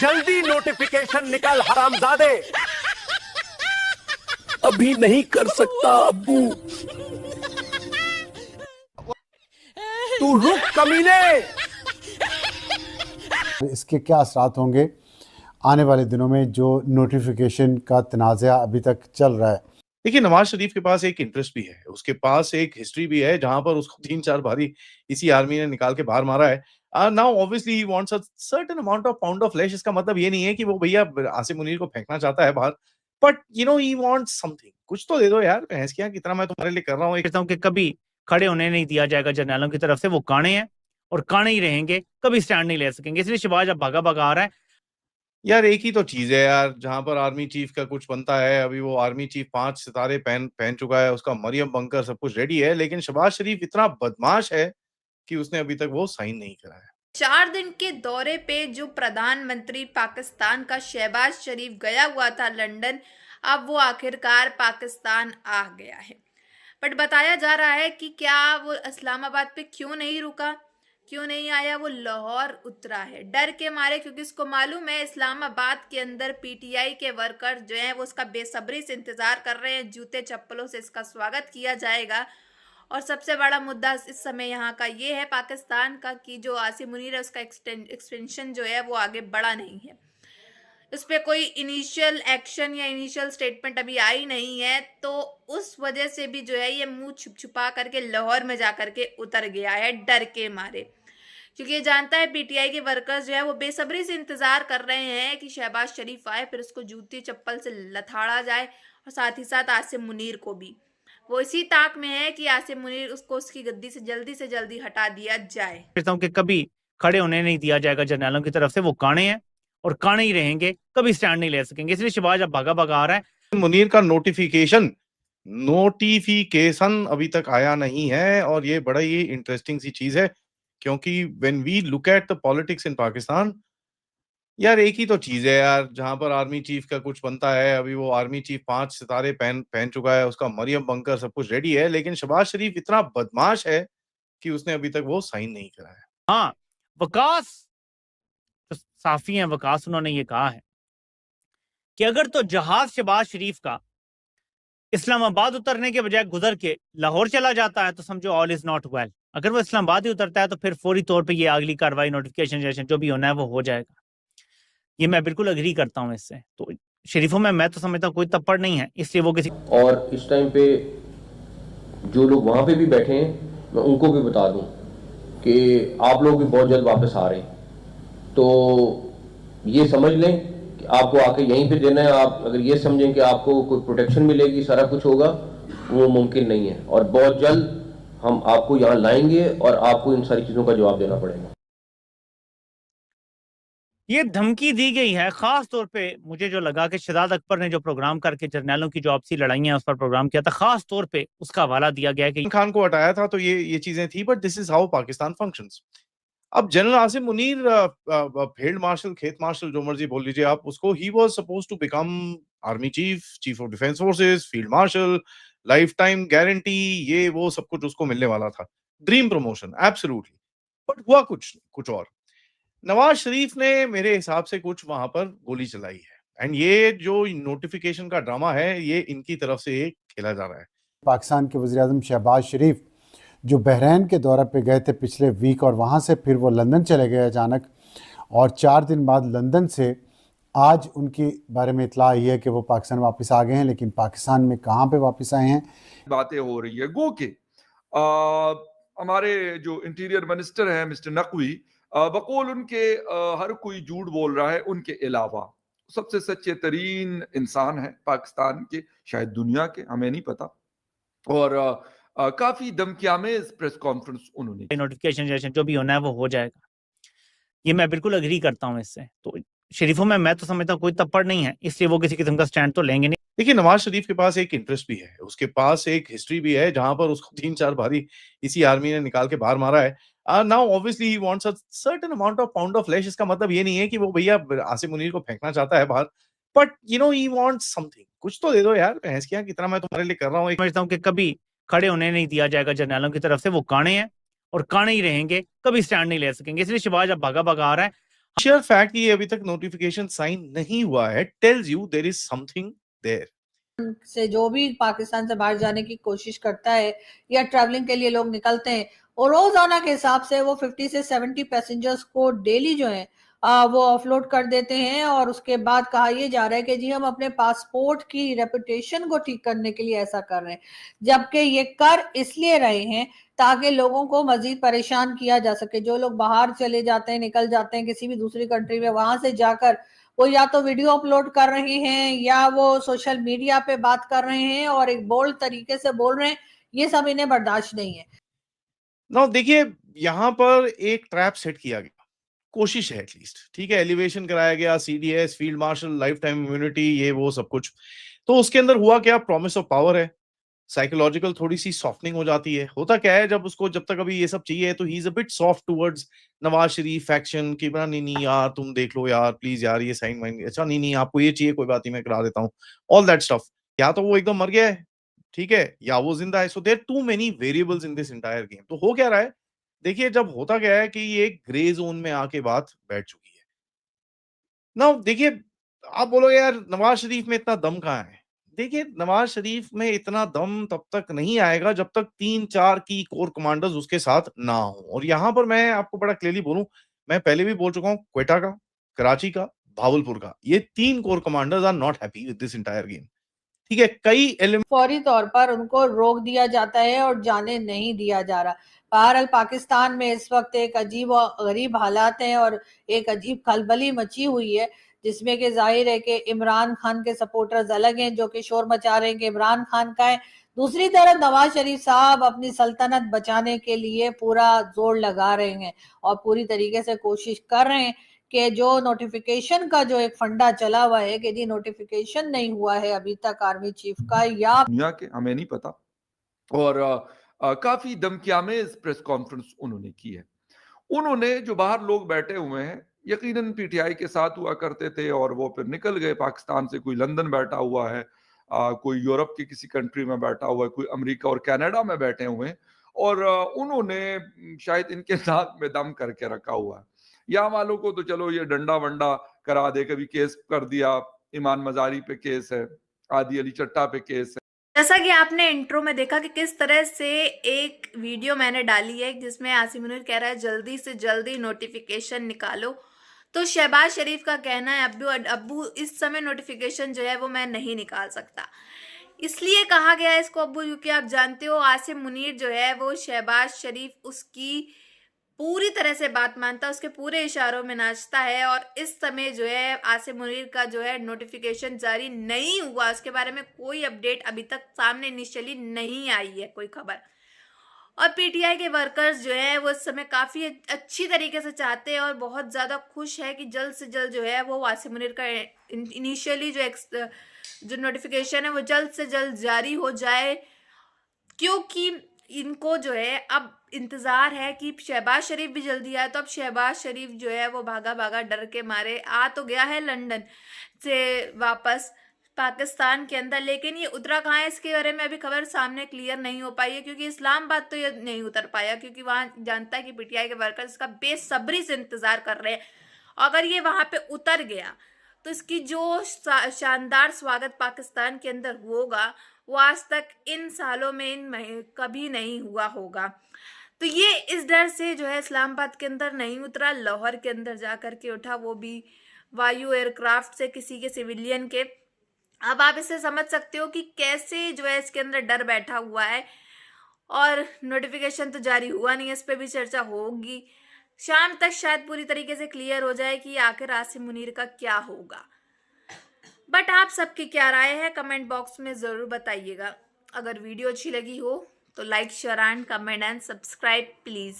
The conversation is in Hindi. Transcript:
जल्दी नोटिफिकेशन निकाल हरामजादे। अभी नहीं कर सकता अब्बू। तू रुक कमीने। इसके क्या असरात होंगे आने वाले दिनों में जो नोटिफिकेशन का तनाज़ा अभी तक चल रहा है। देखिए, नवाज शरीफ के पास एक इंटरेस्ट भी है, उसके पास एक हिस्ट्री भी है जहां पर उसको 3-4 बारी इसी आर्मी ने निकाल के बाहर मारा है। Now obviously he wants a certain amount of pound of flesh. इसका मतलब ये नहीं है कि वो भैया आसिम मुनीर को फेंकना चाहता है बाहर, बट ही वांट्स समथिंग। कुछ तो दे दो यार, भैंस किया कितना मैं तुम्हारे लिए कर रहा हूँ। कहता हूं कि कभी खड़े होने नहीं दिया जाएगा जर्नैलों की तरफ से। वो काणे हैं और काणे ही रहेंगे, कभी स्टैंड नहीं ले सकेंगे। इसलिए शहबाज अब भागा भागा आ रहा है। यार एक ही तो चीज है यार, जहां पर आर्मी चीफ का कुछ बनता है। अभी वो आर्मी चीफ 5 सितारे पहन पहन चुका है, उसका मरियम बंकर सब कुछ रेडी है, लेकिन शहबाज शरीफ इतना बदमाश है कि उसने अभी तक वो साइन नहीं करा है। 4 दिन के दौरे पे जो प्रधानमंत्री पाकिस्तान का शहबाज शरीफ गया हुआ था लंदन, अब वो आखिरकार पाकिस्तान आ गया है। बट बताया जा रहा है कि क्या वो इस्लामाबाद पे क्यों नहीं रुका, क्यों नहीं आया, वो लाहौर उतरा है डर के मारे, क्योंकि उसको मालूम है इस्लामाबाद के अंदर पीटीआई के वर्कर जो हैं वो उसका बेसब्री से इंतजार कर रहे हैं। जूते चप्पलों से इसका स्वागत किया जाएगा। और सबसे बड़ा मुद्दा इस समय यहाँ का ये है पाकिस्तान का कि जो आसिम मुनीर है उसका एक्सटेंशन जो है वो आगे बढ़ा नहीं है। इस पर कोई इनिशियल एक्शन या इनिशियल स्टेटमेंट अभी आई नहीं है, तो उस वजह से भी जो है ये मुंह छुपा करके लाहौर में जा करके उतर गया है डर के मारे, क्योंकि ये जानता है पीटीआई के वर्कर्स जो है वो बेसब्री से इंतजार कर रहे हैं कि शहबाज शरीफ आए, फिर उसको जूती चप्पल से लथाड़ा जाए, और साथ ही साथ आसिम मुनीर को भी। वो इसी ताक में है कि आसिम मुनीर उसको उसकी गद्दी से जल्दी हटा दिया जाए। कहता हूं कि कभी खड़े होने नहीं दिया जाएगा जर्नैलों की तरफ से। वो काणे हैं और काणे ही रहेंगे, कभी स्टैंड नहीं ले सकेंगे। इसलिए शहबाज अब भागा भागा आ रहा है। मुनीर का नोटिफिकेशन अभी तक आया नहीं है, और ये बड़ा ही इंटरेस्टिंग सी चीज है, क्योंकि when we look at the politics in Pakistan, यार एक ही तो चीज है यार, जहां पर आर्मी चीफ का कुछ बनता है। अभी वो आर्मी चीफ 5 सितारे पहन पहन चुका है, उसका मरियम बंकर सब कुछ रेडी है, लेकिन शहबाज शरीफ इतना बदमाश है कि उसने अभी तक वो साइन नहीं करा है। हाँ, वकास तो साफी हैं। वकास उन्होंने ये कहा है कि अगर तो जहाज शहबाज शरीफ का इस्लामाबाद उतरने के बजाय गुजर के लाहौर चला जाता है तो समझो ऑल इज नॉट वेल। अगर वो इस्लामाबाद ही उतरता है तो फिर फौरी तौर पे ये अगली कार्रवाई, नोटिफिकेशन जैसे जो भी होना है वो हो जाएगा। ये मैं बिल्कुल अग्री करता हूँ इससे। तो शरीफों में मैं तो समझता हूँ कोई तप्पड़ नहीं है, इसलिए वो किसी और इस टाइम पे जो लोग वहाँ पे भी बैठे हैं मैं उनको भी बता दूं कि आप लोग भी बहुत जल्द वापस आ रहे हैं, तो ये समझ लें कि आपको आके यहीं पे देना है। आप अगर ये समझें कि आपको कोई प्रोटेक्शन मिलेगी, सारा कुछ होगा, वो मुमकिन नहीं है। और बहुत जल्द हम आपको यहाँ लाएंगे और आपको इन सारी चीज़ों का जवाब देना पड़ेगा। ये धमकी दी गई है। खास तौर पे मुझे जो लगा कि शहजाद अकबर ने जो प्रोग्राम करके जर्नैलों की जो आपसी लड़ाइयां उस पर प्रोग्राम किया था, खास तौर पे उसका हवाला दिया गया कि खान को हटाया था, तो ये चीजें थी, but this is how Pakistan functions. अब general Asim Munir field marshal, खेत मार्शल, जो मर्जी बोल लीजिए आप उसको, he was suppose to become army chief, chief of defence forces, field marshal, life time guarantee, ये वो सब कुछ उसको मिलने वाला था। Dream promotion absolutely. बट हुआ कुछ और। नवाज शरीफ ने मेरे हिसाब से कुछ वहां पर गोली चलाई है, एंड ये जो नोटिफिकेशन का ड्रामा है ये इनकी तरफ से ये खेला जा रहा है। पाकिस्तान के वज़ीर-ए-आज़म शहबाज शरीफ जो बहरीन के दौरे पे गए थे पिछले वीक, और वहाँ से फिर वो लंदन चले गए अचानक, और 4 दिन बाद लंदन से आज उनके बारे में इत्तला आई है कि वो पाकिस्तान वापस आ गए हैं। लेकिन पाकिस्तान में कहाँ पे वापस आए हैं बातें हो रही है। गो के हमारे जो इंटीरियर मिनिस्टर हैं मिस्टर नकवी, बकौल उनके हर कोई झूठ बोल रहा है, उनके अलावा सबसे सच्चे तरीन इंसान है पाकिस्तान के, शायद दुनिया के, हमें नहीं पता। और काफी धमकियामें प्रेस कॉन्फ्रेंस उन्होंने, नोटिफिकेशन जैसे जो भी होना है वो हो जाएगा। ये मैं बिल्कुल अग्री करता हूँ इससे। तो शरीफों में मैं तो समझता हूँ कोई तप्पड़ नहीं है, इसलिए वो किसी किस्म का स्टैंड तो लेंगे नहीं। देखिए, नवाज शरीफ के पास एक इंटरेस्ट भी है, उसके पास एक हिस्ट्री भी है, जहां पर उसको 3-4 बारी इसी आर्मी ने निकाल के बाहर मारा है। Now obviously he wants a certain amount of pound of flesh. इसका मतलब ये नहीं है कि वो भैया आसिम मुनीर को फेंकना चाहता है बाहर, बट ही वांट्स समथिंग। कुछ तो दे दो यार, भैंस किया कितना मैं तुम्हारे लिए कर रहा हूँ। समझता हूँ कि कभी खड़े होने नहीं दिया जाएगा जर्नैलों की तरफ से। वो काणे हैं और काणे ही रहेंगे, कभी स्टैंड नहीं ले सकेंगे। इसलिए शहबाज अब भागा भागा आ रहा है। शेयर फैक्ट ये अभी तक नोटिफिकेशन साइन नहीं हुआ है tells you there is something there. से जो भी पाकिस्तान से बाहर जाने की कोशिश करता है या ट्रैवलिंग के लिए लोग निकलते हैं और रोजाना के हिसाब से वो 50 से 70 पैसेंजर्स को डेली जो है वो ऑफलोड कर देते हैं। और उसके बाद कहा यह जा रहा है कि जी हम अपने पासपोर्ट की रेपुटेशन को ठीक करने के लिए ऐसा कर रहे हैं, जबकि ये कर इसलिए रहे हैं ताकि लोगों को मजीद परेशान किया जा सके। जो लोग बाहर चले जाते हैं, निकल जाते हैं किसी भी दूसरी कंट्री में, वहां से जाकर वो या तो वीडियो अपलोड कर रहे हैं या वो सोशल मीडिया पे बात कर रहे हैं और एक बोल्ड तरीके से बोल रहे हैं, ये सब इन्हें बर्दाश्त नहीं है। नाउ देखिए यहाँ पर एक ट्रैप सेट किया गया, कोशिश है एटलीस्ट, ठीक है, एलिवेशन कराया गया, CDS, field marshal, life time immunity, ये वो सब कुछ। तो उसके अंदर हुआ क्या, प्रॉमिस ऑफ पावर है, साइकोलॉजिकल थोड़ी सी सॉफ्टनिंग हो जाती है। होता क्या है जब उसको, जब तक अभी ये सब चाहिए तो he is a bit soft towards Nawaz Sharif faction की, बना नहीं नहीं यार तुम देख लो यार प्लीज यार ये साइन वाइन, अच्छा नहीं नहीं आपको ये चाहिए कोई बात नहीं मैं करा देता हूँ, ऑल दैट स्टफ। या तो वो एकदम मर गया है, ठीक है, या वो जिंदा है। So there too many variables in this entire game. तो हो क्या रहा है, देखिए जब होता क्या है कि ये एक ग्रे जोन में आके बात बैठ चुकी है ना। देखिए आप बोलोगे यार नवाज शरीफ में इतना दम कहाँ है। देखिए नवाज शरीफ में इतना दम तब तक नहीं आएगा जब तक 3-4 की कोर कमांडर्स उसके साथ ना हो। और यहाँ पर मैं आपको बड़ा क्लियरली बोलूं, मैं पहले भी बोल चुका हूँ, क्वेटा का, कराची का, भावलपुर का, ये 3 core commanders are not happy with this entire game, ठीक है। कई फौरी तौर पर उनको रोक दिया जाता है और जाने नहीं दिया जा रहा। बहरहाल पाकिस्तान में इस वक्त एक अजीब और गरीब हालात हैं और एक अजीब खलबली मची हुई है, जिसमें कि जाहिर है कि इमरान खान के सपोर्टर्स अलग हैं जो कि शोर मचा रहे हैं कि इमरान खान का है, दूसरी तरफ नवाज शरीफ साहब अपनी सल्तनत बचाने के लिए पूरा जोर लगा रहे हैं और पूरी तरीके से कोशिश कर रहे हैं कि जो नोटिफिकेशन का जो एक फंडा चला हुआ है कि जी नोटिफिकेशन नहीं हुआ है अभी तक आर्मी चीफ का, या दुनिया के हमें नहीं पता। और काफी दमकियामेज प्रेस कॉन्फ्रेंस उन्होंने की है। उन्होंने जो बाहर लोग बैठे हुए हैं यकीनन पीटीआई के साथ हुआ करते थे और वो फिर निकल गए पाकिस्तान से, कोई लंदन बैठा हुआ है, कोई यूरोप के किसी कंट्री में बैठा हुआ है, कोई अमेरिका और कनाडा में बैठे हुए हैं और उन्होंने शायद इनके नाक में दम करके रखा हुआ है। यहाँ वालों को तो चलो ये डंडा वंडा करा दे, कभी केस कर दिया, ईमान मजारी पे केस है, आदि अली चट्टा पे केस है। जैसा कि आपने इंट्रो में देखा कि किस तरह से एक वीडियो मैंने डाली है जिसमें आसिम मुनीर कह रहा है जल्दी से जल्दी नोटिफिकेशन निकालो, तो शहबाज शरीफ का कहना है अब्बू इस समय नोटिफिकेशन जो है वो मैं नहीं निकाल सकता। इसलिए कहा गया है इसको अब्बू क्योंकि आप जानते हो आसिम मुनीर जो है वो शहबाज शरीफ उसकी पूरी तरह से बात मानता है, उसके पूरे इशारों में नाचता है और इस समय जो है आसिम मुनीर का जो है नोटिफिकेशन जारी नहीं हुआ, उसके बारे में कोई अपडेट अभी तक सामने इनिशियली नहीं आई है कोई खबर। और पीटीआई के वर्कर्स जो है वो इस समय काफ़ी अच्छी तरीके से चाहते हैं और बहुत ज़्यादा खुश है कि जल्द से जल्द जो है वो आसिम मुनीर का इनिशियली जो नोटिफिकेशन है वो जल्द से जल्द जारी हो जाए, क्योंकि इनको जो है अब इंतज़ार है कि शहबाज शरीफ भी जल्दी आए। तो अब शहबाज शरीफ जो है वो भागा भागा डर के मारे आ तो गया है लंदन से वापस पाकिस्तान के अंदर, लेकिन ये उतरा कहाँ है इसके बारे में अभी खबर सामने क्लियर नहीं हो पाई है, क्योंकि इस्लामाबाद तो ये नहीं उतर पाया क्योंकि वहाँ जानता है कि पीटीआई के वर्कर्स इसका बेसब्री से इंतज़ार कर रहे हैं। अगर ये वहाँ पे उतर गया तो इसकी जो शानदार स्वागत पाकिस्तान के अंदर होगा वो आज तक इन सालों में कभी नहीं हुआ होगा। तो ये इस डर से जो है इस्लामाबाद के अंदर नहीं उतरा, लाहौर के अंदर जा कर के उठा, वो भी वायु एयरक्राफ्ट से किसी के सिविलियन के। अब आप इसे समझ सकते हो कि कैसे जो है इसके अंदर डर बैठा हुआ है। और नोटिफिकेशन तो जारी हुआ नहीं है, इस पर भी चर्चा होगी, शाम तक शायद पूरी तरीके से क्लियर हो जाए कि आखिर आसिम मुनीर का क्या होगा। बट आप सबकी क्या राय है कमेंट बॉक्स में ज़रूर बताइएगा। अगर वीडियो अच्छी लगी हो तो like share and comment and subscribe please.